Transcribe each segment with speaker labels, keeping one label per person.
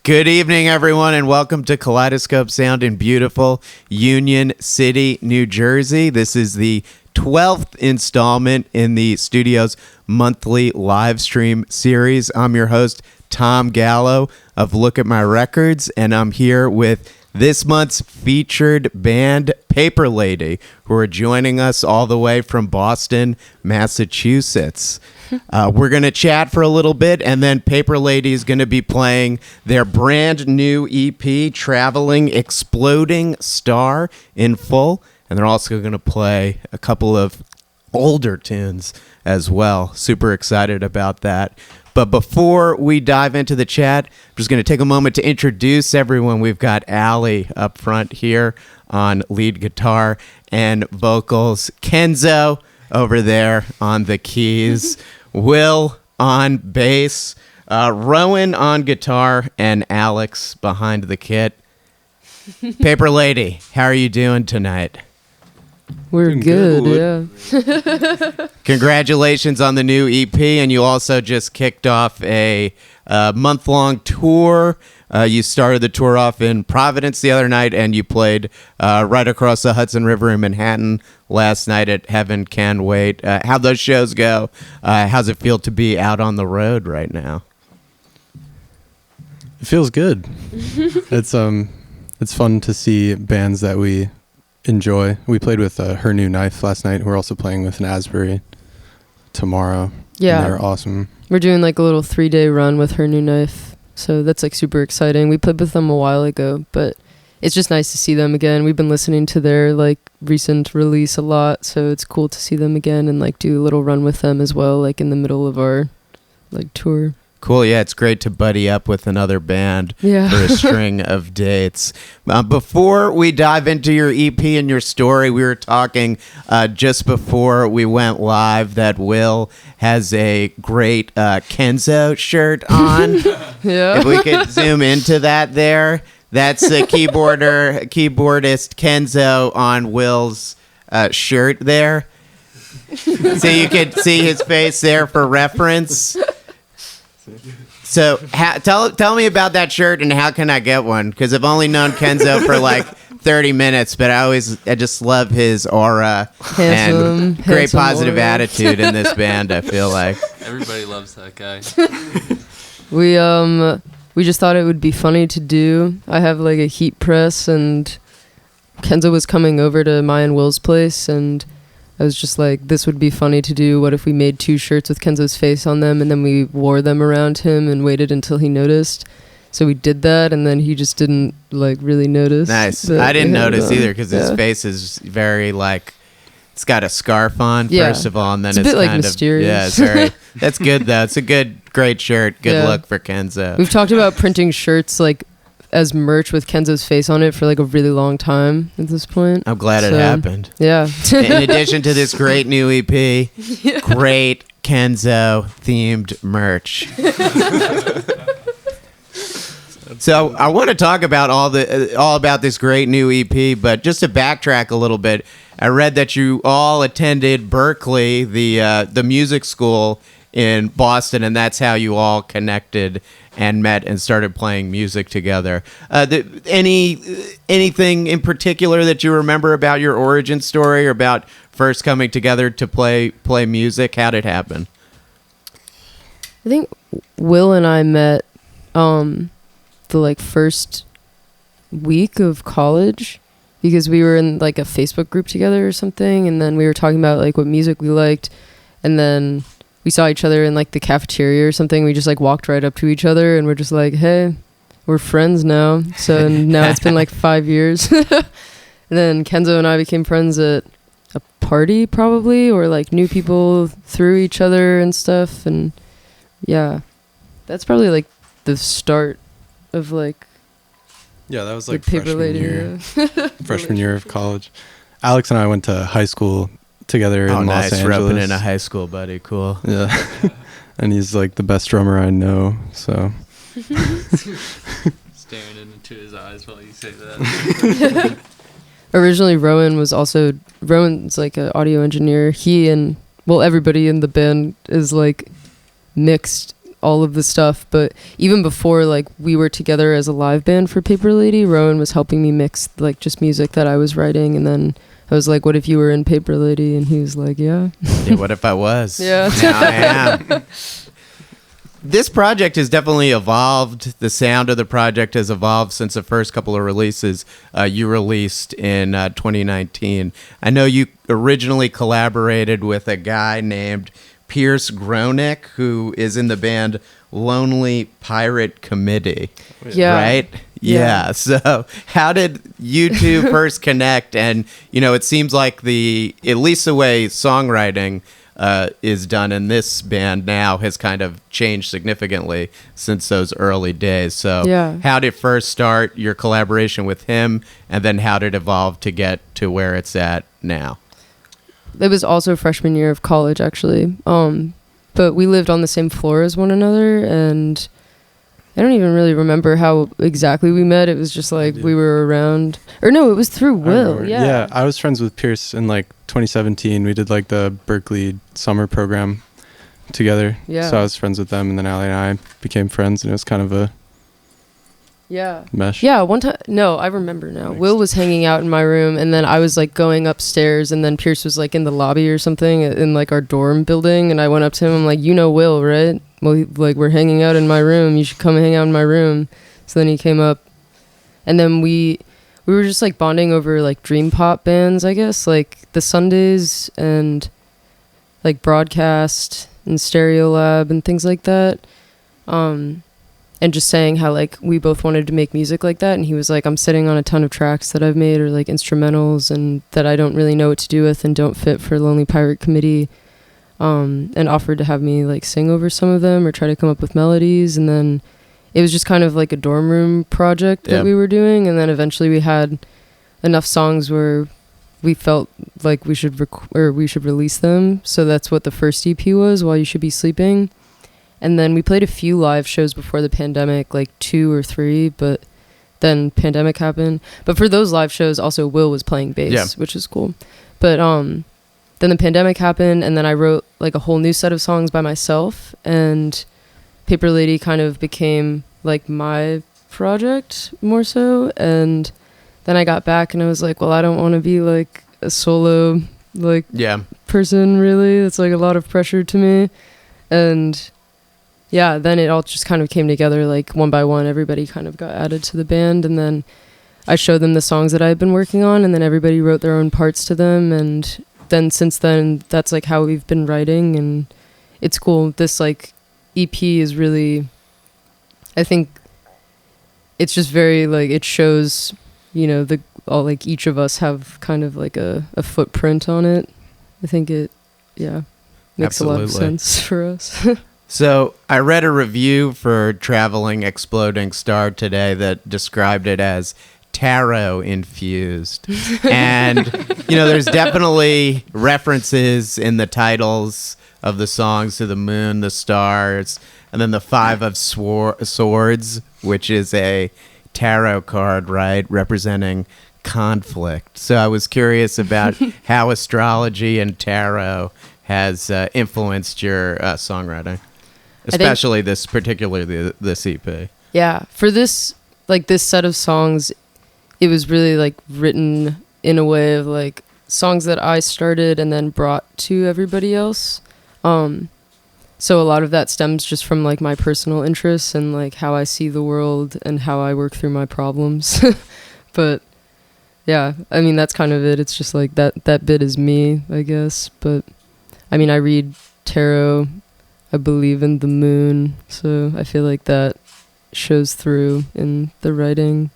Speaker 1: Good evening, everyone, and welcome to Kaleidoscope Sound in beautiful Union City, New Jersey. This is the 12th installment in the studio's monthly live stream series. I'm your host, Tom Gallo of Look at My Records, and I'm here with this month's featured band, Paper Lady, who are joining us all the way from Boston, Massachusetts. We're going to chat for a little bit, and then Paper Lady is going to be playing their brand new EP, Traveling Exploding Star, in full. And they're also going to play a couple of older tunes as well. Super excited about that. But before we dive into the chat, I'm just going to take a moment to introduce everyone. We've got Alli up front here on lead guitar and vocals. Kenzo over there on the keys. Will on bass. Rowan on guitar. And Alex behind the kit. Paper Lady, how are you doing tonight?
Speaker 2: We're good, yeah.
Speaker 1: Congratulations on the new EP, and you also just kicked off a month-long tour. You started the tour off in Providence the other night, and you played right across the Hudson River in Manhattan last night at Heaven Can Wait. How'd those shows go? How's it feel to be out on the road right now?
Speaker 3: It feels good. It's fun to see bands that we enjoy. We played with Her New Knife last night. We're also playing with an Asbury tomorrow.
Speaker 2: Yeah,
Speaker 3: they're awesome.
Speaker 2: We're doing like a little 3-day run with Her New Knife, so that's like super exciting. We played with them a while ago, but it's just nice to see them again. We've been listening to their like recent release a lot, so it's cool to see them again and like do a little run with them as well, like in the middle of our like tour.
Speaker 1: Cool, yeah, it's great to buddy up with another band for a string of dates. Before we dive into your EP and your story, we were talking just before we went live that Will has a great Kenzo shirt on.
Speaker 2: Yeah.
Speaker 1: If we could zoom into that there. That's the keyboardist Kenzo on Will's shirt there. So you could see his face there for reference. So tell me about that shirt and how can I get one? Because I've only known Kenzo for like 30 minutes, but I just love his aura and great positive aura. Attitude in this band, I feel like.
Speaker 4: Everybody loves that guy.
Speaker 2: We just thought it would be funny to do. I have like a heat press, and Kenzo was coming over to my and Will's place, and I was just like, this would be funny to do. What if we made 2 shirts with Kenzo's face on them, and then we wore them around him and waited until he noticed? So we did that, and then he just didn't like really notice.
Speaker 1: Nice. I didn't notice either because his face is very like, it's got a scarf on first of all, and then it's
Speaker 2: a bit
Speaker 1: kind
Speaker 2: like mysterious.
Speaker 1: Yeah, it's very. That's good though. It's a great shirt. Good look for Kenzo.
Speaker 2: We've talked about printing shirts like as merch with Kenzo's face on it for like a really long time at this point.
Speaker 1: I'm glad it happened.
Speaker 2: Yeah.
Speaker 1: In addition to this great new EP, great Kenzo themed merch. So I want to talk about all about this great new EP, but just to backtrack a little bit, I read that you all attended Berkeley, the music school in Boston, and that's how you all connected and met and started playing music together. Anything in particular that you remember about your origin story or about first coming together to play music? How did it happen?
Speaker 2: I think Will and I met the like first week of college because we were in like a Facebook group together or something, and then we were talking about like what music we liked, and then we saw each other in like the cafeteria or something. We just like walked right up to each other and we're just like, hey, we're friends now. So now it's been like 5 years. And then Kenzo and I became friends at a party probably, or like knew people through each other and stuff. And yeah, that's probably like the start of like,
Speaker 3: yeah, that was like
Speaker 2: freshman
Speaker 3: year of college. Alex and I went to high school together in Los Angeles.
Speaker 1: Roping in a high school buddy. Cool.
Speaker 3: Yeah. And he's like the best drummer I know, so.
Speaker 4: Staring into his eyes while you say that.
Speaker 2: Originally, Rowan's like an audio engineer. He and, well, everybody in the band is like mixed all of the stuff. But even before, like, we were together as a live band for Paper Lady, Rowan was helping me mix, like, just music that I was writing. And then I was like, what if you were in Paper Lady? And he was like, yeah.
Speaker 1: Yeah, what if I was?
Speaker 2: Yeah.
Speaker 1: Now I am. This project has definitely evolved. The sound of the project has evolved since the first couple of releases you released in 2019. I know you originally collaborated with a guy named Pierce Gronick, who is in the band Lonely Pirate Committee.
Speaker 2: Yeah.
Speaker 1: Right? Yeah. So how did you two first connect? And, you know, it seems like at least the way songwriting is done in this band now has kind of changed significantly since those early days. So
Speaker 2: Yeah.
Speaker 1: how did it first start your collaboration with him, and then how did it evolve to get to where it's at now?
Speaker 2: It was also freshman year of college, actually. But we lived on the same floor as one another, and I don't even really remember how exactly we met. It was just like we were around. Or no, it was through Will. Yeah.
Speaker 3: I was friends with Pierce in like 2017. We did like the Berkeley summer program together.
Speaker 2: Yeah.
Speaker 3: So I was friends with them, and then Alli and I became friends, and it was kind of a mesh.
Speaker 2: Yeah, one time. No, I remember now. Will was hanging out in my room, and then I was like going upstairs, and then Pierce was like in the lobby or something in like our dorm building, and I went up to him. I'm like, you know Will, right? Well, like, we're hanging out in my room. You should come hang out in my room. So then he came up, and then we were just like bonding over like dream pop bands, I guess, like the Sundays and like Broadcast and Stereo Lab and things like that. And just saying how like we both wanted to make music like that, and he was like, I'm sitting on a ton of tracks that I've made, or like instrumentals, and that I don't really know what to do with and don't fit for Lonely Pirate Committee, and offered to have me like sing over some of them or try to come up with melodies. And then it was just kind of like a dorm room project that we were doing, and then eventually we had enough songs where we felt like we should release them. So that's what the first EP was, While You Should Be Sleeping. And then we played a few live shows before the pandemic, like 2 or 3, but then pandemic happened. But for those live shows, also Will was playing bass, which is cool. But then the pandemic happened, and then I wrote like a whole new set of songs by myself, and Paper Lady kind of became like my project more so. And then I got back and I was like, well, I don't want to be like a solo like person, really. It's like a lot of pressure to me. And yeah, then it all just kind of came together, like one by one. Everybody kind of got added to the band, and then I showed them the songs that I had been working on, and then everybody wrote their own parts to them. And then since then, that's like how we've been writing, and it's cool. This like EP is really, I think it's just very like, it shows, you know, like each of us have kind of like a footprint on it. I think it makes a lot of sense for us.
Speaker 1: So I read a review for Traveling Exploding Star today that described it as tarot infused. And, you know, there's definitely references in the titles of the songs to the moon, the stars, and then the Five of Swords, which is a tarot card, right, representing conflict. So I was curious about how astrology and tarot has influenced your songwriting. Especially this EP. Yeah,
Speaker 2: for this set of songs, it was really like written in a way of like songs that I started and then brought to everybody else. So a lot of that stems just from like my personal interests and like how I see the world and how I work through my problems. But yeah, I mean, that's kind of it. It's just like that bit is me, I guess. But I mean, I read tarot. I believe in the moon, so I feel like that shows through in the writing.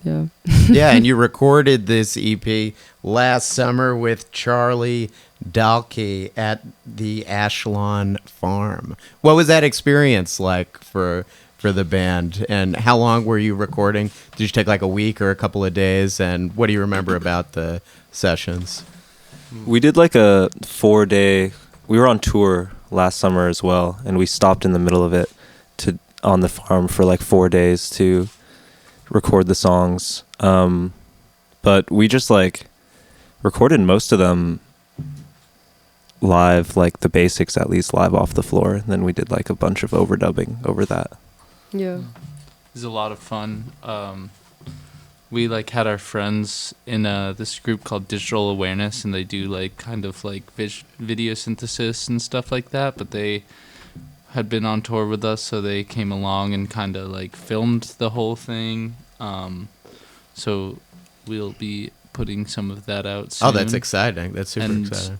Speaker 2: Yeah.
Speaker 1: Yeah, and you recorded this EP last summer with Charlie Dalkey at the Ashlawn Farm. What was that experience like for the band, and how long were you recording? Did you take like a week or a couple of days, and what do you remember about the sessions?
Speaker 5: We did like a 4-day, we were on tour last summer as well, and we stopped in the middle of it on the farm for like 4 days to record the songs. But we just like recorded most of them live, like the basics at least live off the floor, and then we did like a bunch of overdubbing over that.
Speaker 2: Yeah.
Speaker 4: It was a lot of fun. We like had our friends in this group called Digital Awareness, and they do like kind of like video synthesis and stuff like that, but they had been on tour with us, so they came along and kind of like filmed the whole thing. So we'll be putting some of that out soon.
Speaker 1: Oh, that's exciting. That's super exciting.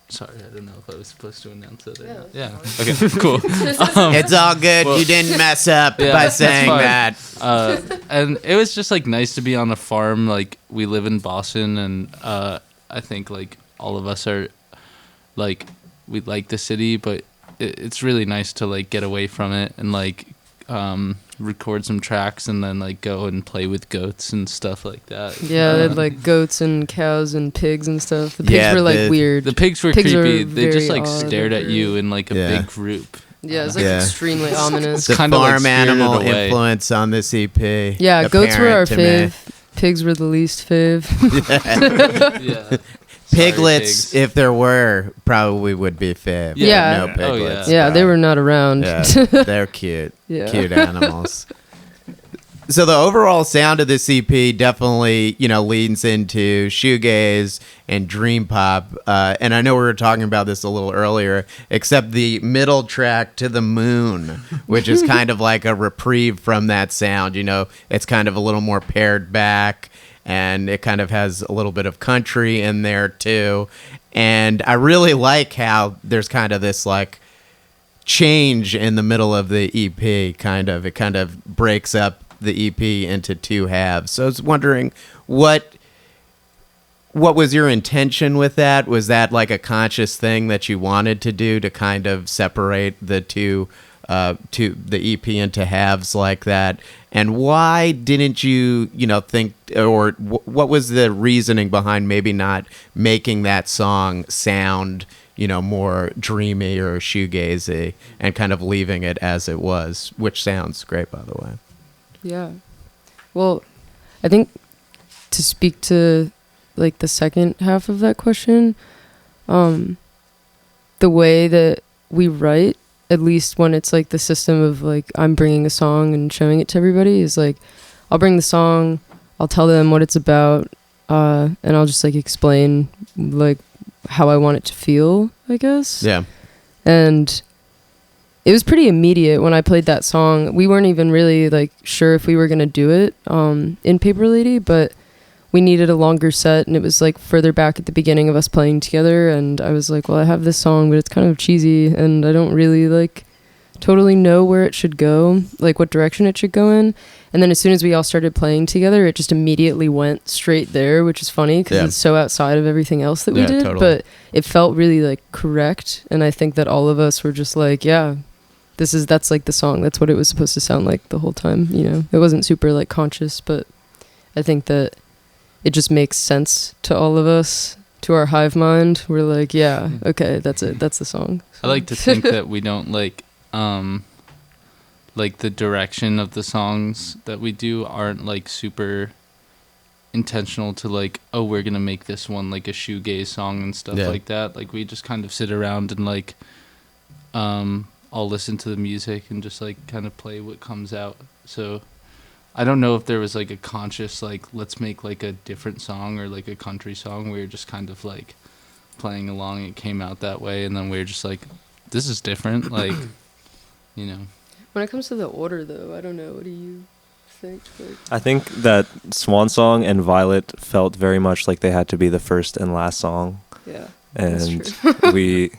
Speaker 4: Sorry, I don't know if I was supposed to announce it.
Speaker 2: Yeah.
Speaker 4: Okay, cool.
Speaker 1: It's all good.
Speaker 4: well-
Speaker 1: You didn't mess up
Speaker 4: Yeah,
Speaker 1: by
Speaker 4: that's
Speaker 1: saying
Speaker 4: fine.
Speaker 1: that.
Speaker 4: And it was just like nice to be on a farm. Like we live in Boston, and I think like all of us are like we like the city, but it's really nice to like get away from it and like record some tracks and then like go and play with goats and stuff like that.
Speaker 2: Yeah, they had like goats and cows and pigs and stuff. The pigs
Speaker 1: Yeah,
Speaker 2: were like
Speaker 1: the-
Speaker 2: weird.
Speaker 4: The pigs were
Speaker 2: Pigs are
Speaker 4: creepy. They just
Speaker 2: very
Speaker 4: like
Speaker 2: odd
Speaker 4: stared at
Speaker 2: and
Speaker 4: you in like a
Speaker 1: Yeah.
Speaker 4: big group.
Speaker 2: Yeah, it's like
Speaker 1: Yeah.
Speaker 2: extremely ominous.
Speaker 1: The
Speaker 4: kinda, like,
Speaker 1: farm
Speaker 4: spirited
Speaker 1: animal
Speaker 4: away.
Speaker 1: influence on this EP.
Speaker 2: Yeah, goats were our
Speaker 1: apparent to me.
Speaker 2: fave. Pigs were the least fave.
Speaker 4: Yeah.
Speaker 1: Piglets,
Speaker 4: pigs.
Speaker 1: if there were, probably would be fave. but
Speaker 2: Yeah.
Speaker 1: No
Speaker 4: Oh,
Speaker 1: piglets.
Speaker 2: Yeah, they were not around.
Speaker 1: Yeah, they're cute.
Speaker 2: Yeah.
Speaker 1: Cute animals. So the overall sound of this EP definitely, leans into shoegaze and dream pop. And I know we were talking about this a little earlier, except the middle track, To the Moon, which is kind of like a reprieve from that sound. It's kind of a little more pared back, and it kind of has a little bit of country in there too. And I really like how there's kind of this like change in the middle of the EP. It kind of breaks up the EP into two halves. So I was wondering what was your intention with that? Was that like a conscious thing that you wanted to do to kind of separate the two to the EP into halves like that? And why didn't you think, or what was the reasoning behind maybe not making that song sound more dreamy or shoegazy and kind of leaving it as it was, which sounds great, by the way.
Speaker 2: Yeah. Well, I think to speak to like the second half of that question, the way that we write, at least when it's like the system of like I'm bringing a song and showing it to everybody, is like I'll bring the song, I'll tell them what it's about, and I'll just like explain like how I want it to feel, I guess.
Speaker 1: Yeah.
Speaker 2: And it was pretty immediate when I played that song. We weren't even really like sure if we were gonna do it in Paper Lady, but we needed a longer set, and it was like further back at the beginning of us playing together. And I was like, well, I have this song, but it's kind of cheesy, and I don't really like totally know where it should go, like what direction it should go in. And then as soon as we all started playing together, it just immediately went straight there, which is funny because it's so outside of everything else that we did.
Speaker 1: Totally.
Speaker 2: But it felt really like correct, and I think that all of us were just like, yeah. That's like the song. That's what it was supposed to sound like the whole time. It wasn't super like conscious, but I think that it just makes sense to all of us, to our hive mind. We're like, yeah, okay, that's it. That's the song.
Speaker 4: I like to think that we don't like the direction of the songs that we do aren't like super intentional to like, oh, we're gonna make this one like a shoegaze song and stuff like that. Like we just kind of sit around and like I'll listen to the music and just like kind of play what comes out. So I don't know if there was like a conscious like let's make like a different song or like a country song. We were just kind of like playing along. It came out that way, and then we were just like, this is different. Like,
Speaker 2: When it comes to the order, though, I don't know. What do you think? Like,
Speaker 5: I think that Swan Song and Violet felt very much like they had to be the first and last song.
Speaker 2: yeah,
Speaker 5: And
Speaker 2: that's true.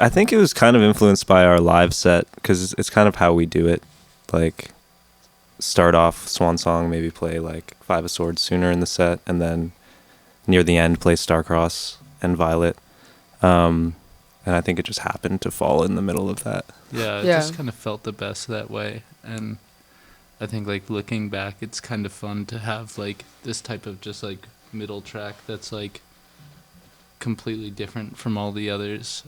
Speaker 5: I think it was kind of influenced by our live set, because it's kind of how we do it. Like, start off Swan Song, maybe play like Five of Swords sooner in the set, and then near the end play Starcross and Violet. And I think it just happened to fall in the middle of that.
Speaker 4: Yeah, it just kind of felt the best that way. And I think like looking back, it's kind of fun to have like this type of just like middle track that's like completely different from all the others.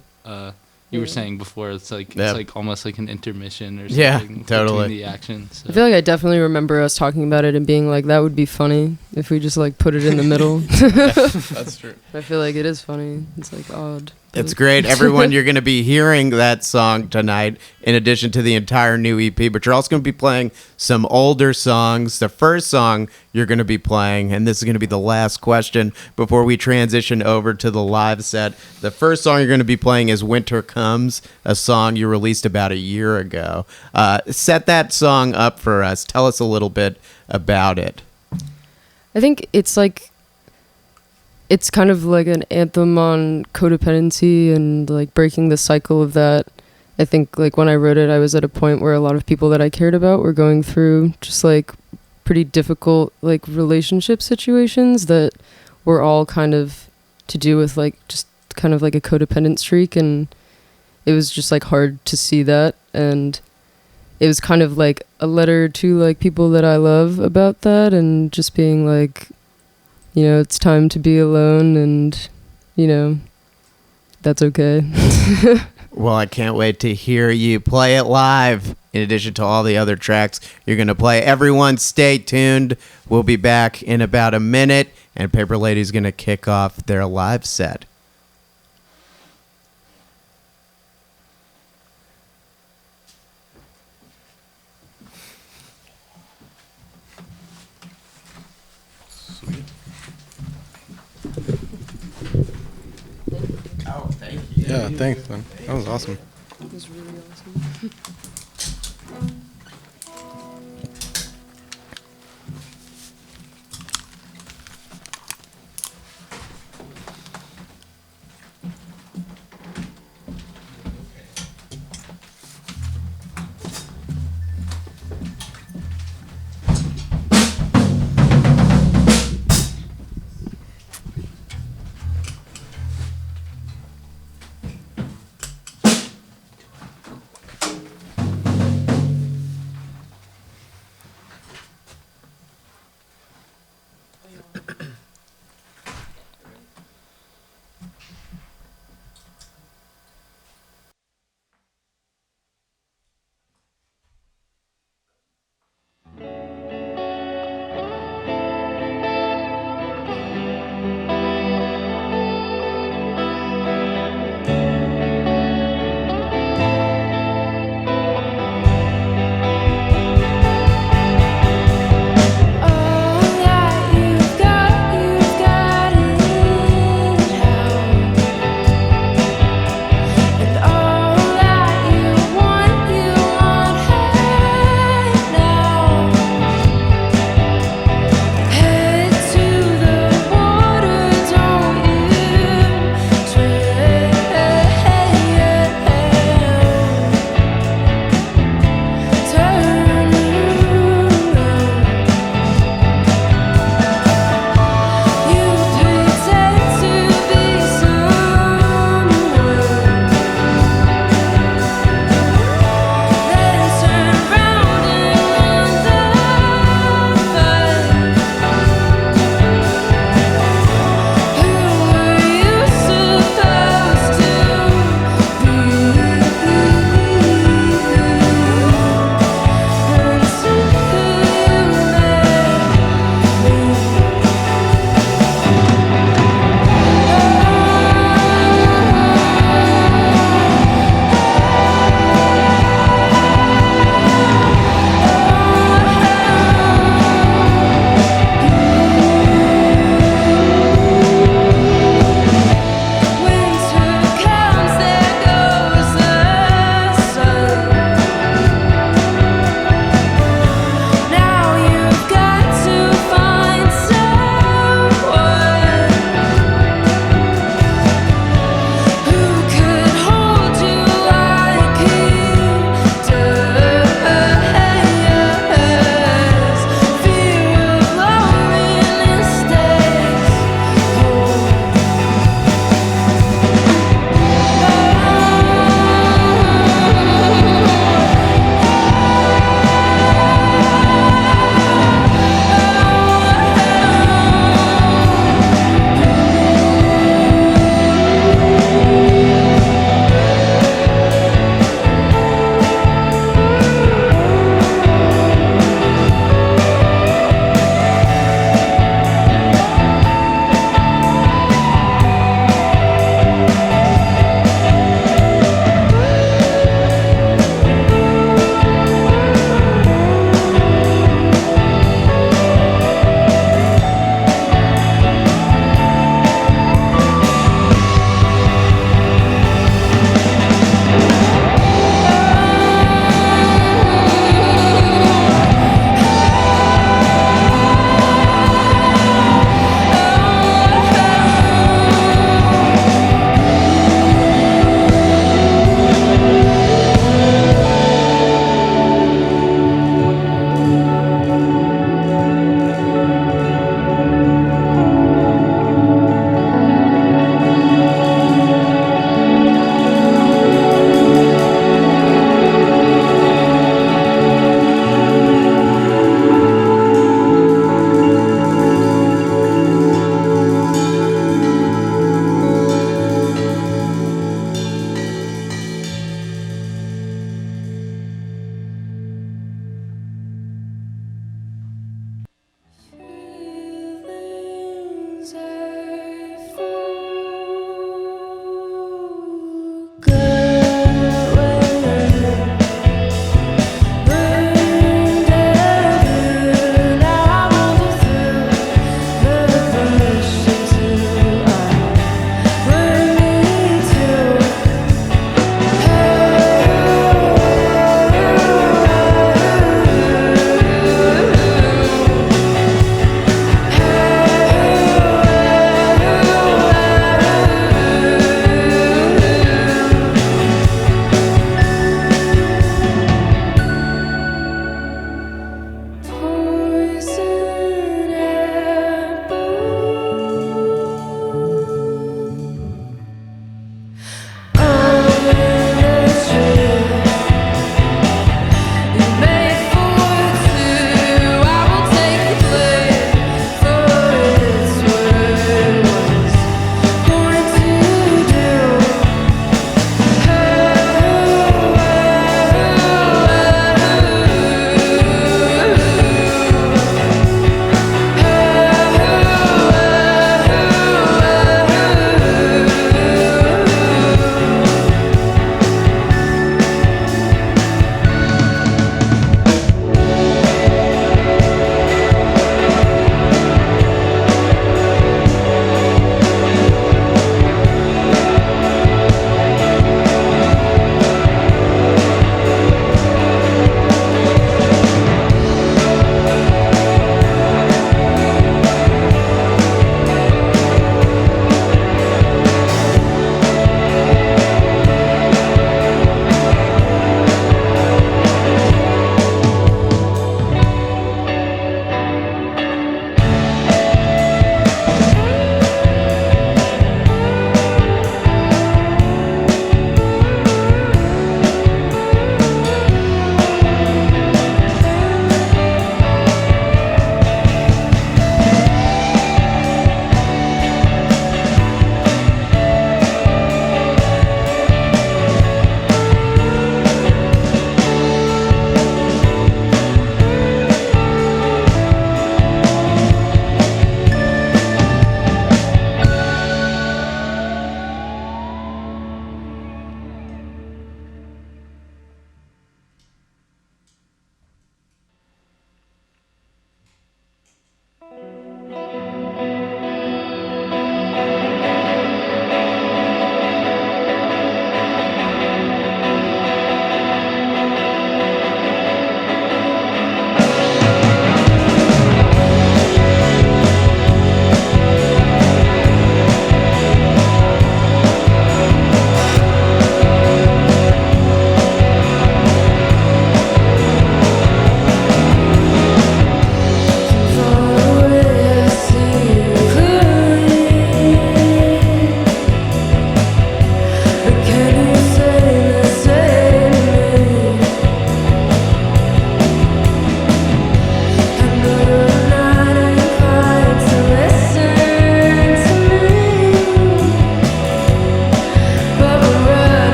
Speaker 4: you were saying before, it's like
Speaker 1: Yep.
Speaker 4: it's like almost like an intermission or something.
Speaker 1: Yeah,
Speaker 4: between
Speaker 1: totally.
Speaker 4: the action. So.
Speaker 2: I feel like I definitely remember us talking about it and being like, that would be funny if we just like put it in the middle.
Speaker 3: That's true.
Speaker 2: I feel like it is funny. It's like odd.
Speaker 1: It's great. Everyone, you're going to be hearing that song tonight in addition to the entire new EP, but you're also going to be playing some older songs. The first song you're going to be playing, and this is going to be the last question before we transition over to the live set. The first song you're going to be playing is Winter Comes, a song you released about a year ago. Set that song up for us. Tell us a little bit about it.
Speaker 2: I think it's like, it's kind of like an anthem on codependency and like breaking the cycle of that. I think like when I wrote it, I was at a point where a lot of people that I cared about were going through just like pretty difficult like relationship situations that were all kind of to do with like just kind of like a codependent streak, and it was just like hard to see that, and it was kind of like a letter to like people that I love about that, and just being like, you know, it's time to be alone, and, you know, that's okay.
Speaker 1: Well, I can't wait to hear you play it live. In addition to all the other tracks you're going to play. Everyone stay tuned. We'll be back in about a minute, and Paper Lady's going to kick off their live set. Oh, thank you.
Speaker 3: Yeah, thanks, man. That was awesome.
Speaker 2: It was really awesome.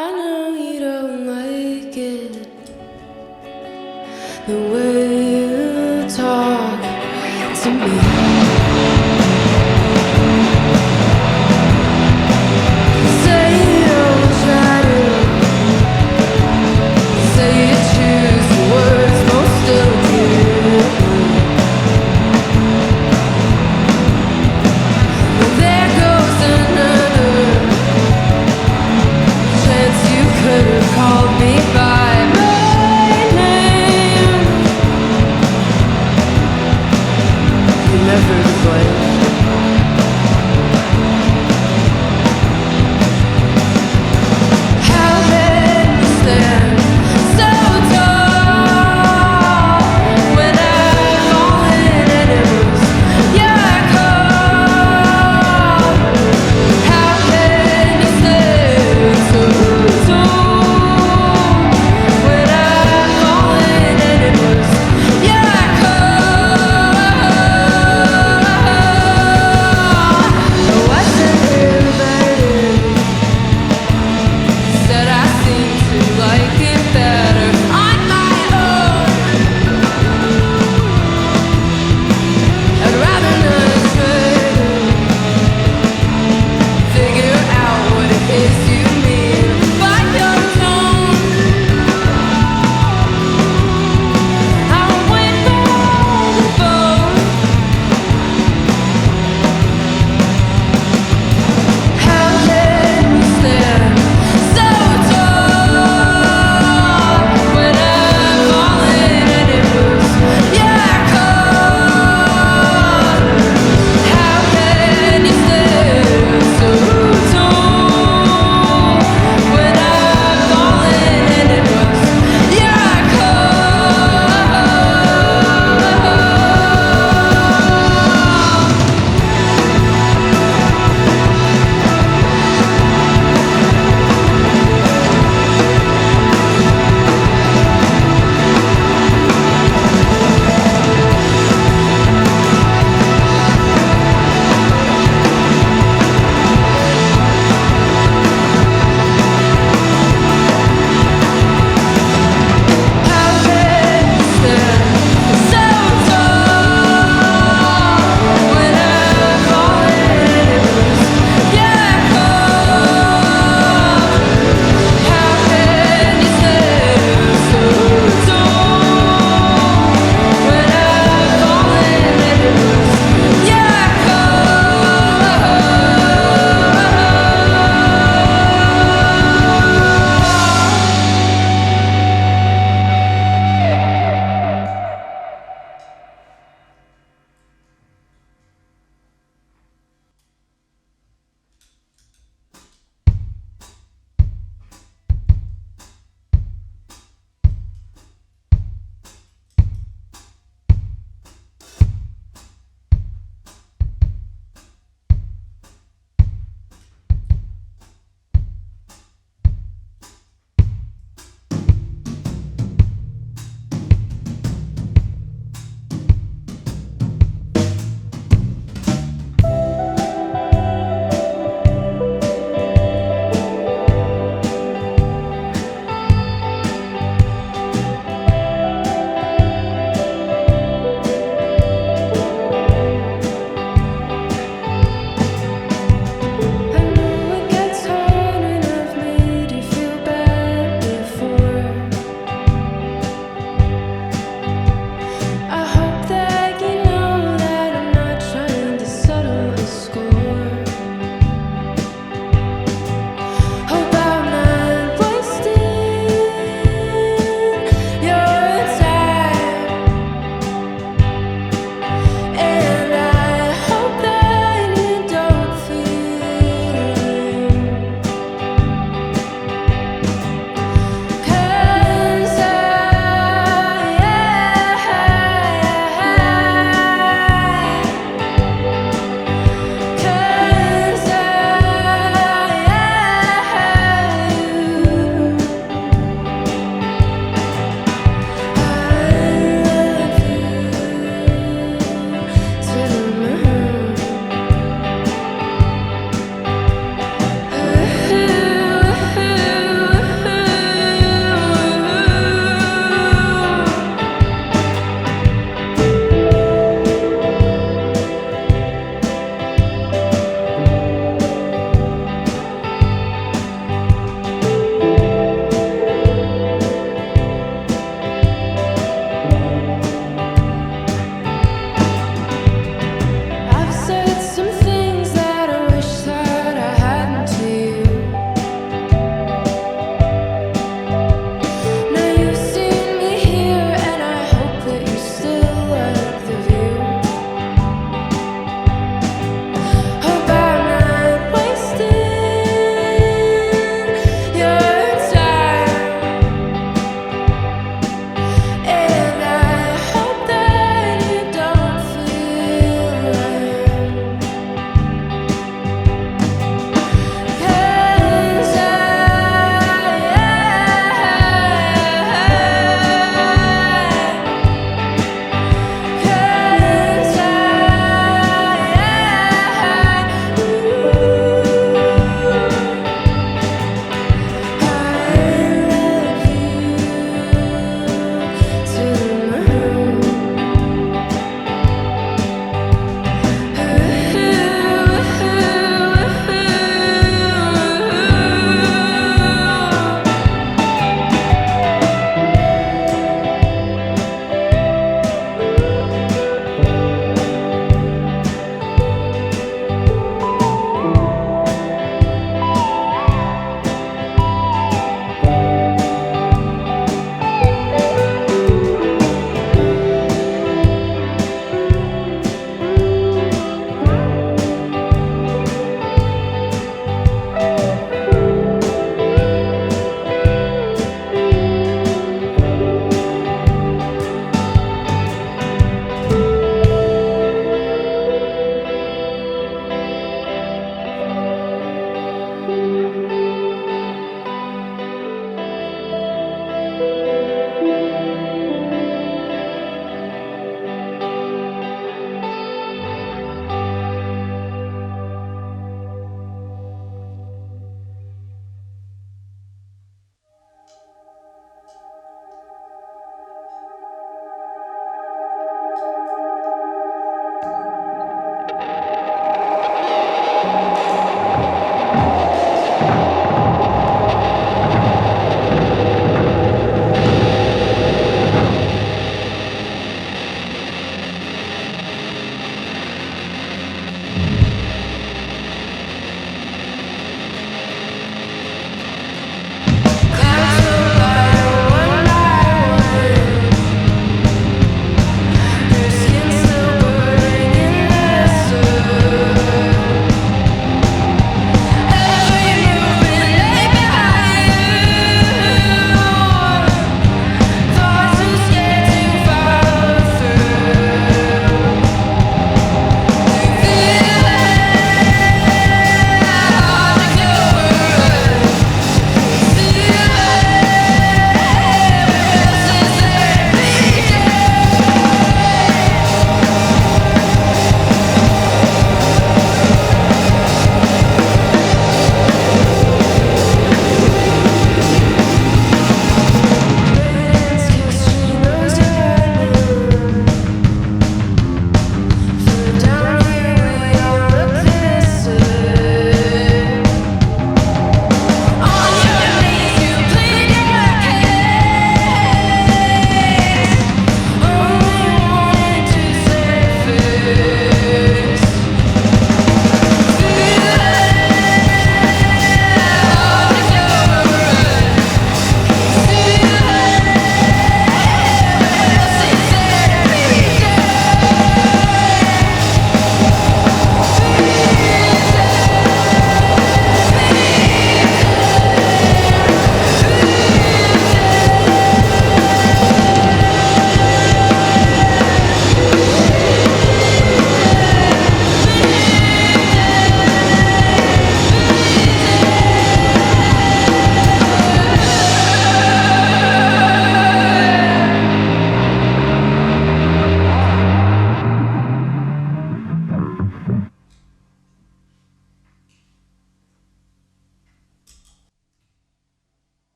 Speaker 6: I know you don't like it the way